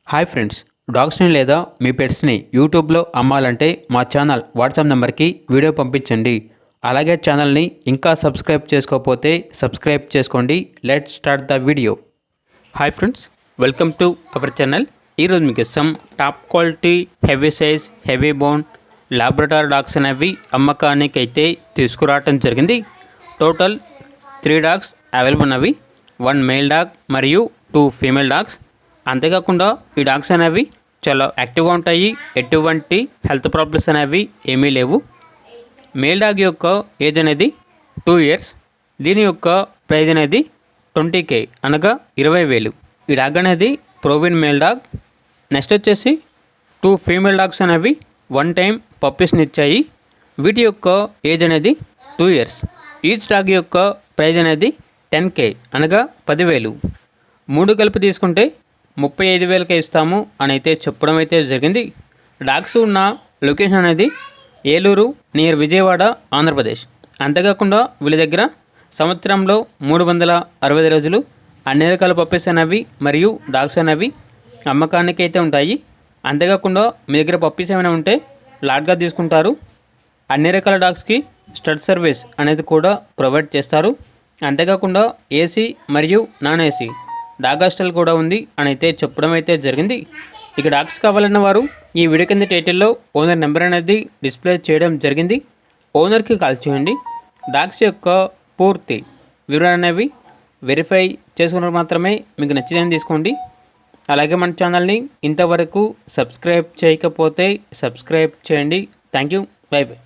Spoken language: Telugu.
హాయ్ ఫ్రెండ్స్, డాగ్స్ని లేదా మీ పెట్స్ని యూట్యూబ్లో అమ్మాలంటే మా ఛానల్ వాట్సాప్ నెంబర్కి వీడియో పంపించండి. అలాగే ఛానల్ని ఇంకా సబ్స్క్రైబ్ చేసుకోకపోతే సబ్స్క్రైబ్ చేసుకోండి. Let start the video. Hi friends, welcome to our channel. ఈరోజు మీకు some top quality heavy size heavy bone Labrador dogs అనేవి అమ్మకానికి అయితే తీసుకురావటం జరిగింది. టోటల్ 3 డాగ్స్ అవైలబుల్ ఉన్నవి. 1 మేల్ డాగ్ మరియు 2 ఫీమేల్ డాగ్స్. అంతేకాకుండా ఈ డాగ్స్ అనేవి చాలా యాక్టివ్గా ఉంటాయి. ఎటువంటి హెల్త్ ప్రాబ్లమ్స్ అనేవి ఏమీ లేవు. మేల్ డాగ్ యొక్క ఏజ్ అనేది 2 ఇయర్స్. దీని యొక్క ప్రైజ్ అనేది 20K అనగా 20,000. ఈ డాగ్ అనేది ప్రోవిన్ మేల్ డాగ్. నెక్స్ట్ వచ్చేసి 2 ఫీమేల్ డాగ్స్ అనేవి 1 టైం పప్పీస్ని ఇచ్చాయి. వీటి యొక్క ఏజ్ అనేది 2 ఇయర్స్. ఈచ్ డాగ్ యొక్క ప్రైజ్ అనేది 10K అనగా 10,000. 3 కలిపి తీసుకుంటే 35,000కే ఇస్తాము అని అయితే చెప్పడం అయితే జరిగింది. డాగ్స్ ఉన్న లొకేషన్ అనేది ఏలూరు నియర్ విజయవాడ, ఆంధ్రప్రదేశ్. అంతేకాకుండా వీళ్ళ దగ్గర సంవత్సరంలో 365 రోజులు అన్ని రకాల పప్పీస్ అనేవి మరియు డాగ్స్ అనేవి అమ్మకానికి అయితే ఉంటాయి. అంతేకాకుండా మీ దగ్గర పప్పీస్ ఏమైనా ఉంటే లాట్గా తీసుకుంటారు. అన్ని రకాల డాగ్స్కి స్టడ్ సర్వీస్ అనేది కూడా ప్రొవైడ్ చేస్తారు. అంతేకాకుండా ఏసీ మరియు నాన్ ఏసీ డాగ్ హాస్టల్ కూడా ఉంది అని అయితే చెప్పడం అయితే జరిగింది. ఇక డాగ్స్ కావాలన్న వారు ఈ వీడియో కింద టైటిల్లో ఓనర్ నెంబర్ అనేది డిస్ప్లే చేయడం జరిగింది. ఓనర్కి కాల్ చేయండి. డాగ్స్ యొక్క పూర్తి వివరాలు అనేవి వెరిఫై చేసుకున్న మాత్రమే మీకు నచ్చినది తీసుకోండి. అలాగే మన ఛానల్ని ఇంతవరకు సబ్స్క్రైబ్ చేయకపోతే సబ్స్క్రైబ్ చేయండి. Thank you. By by.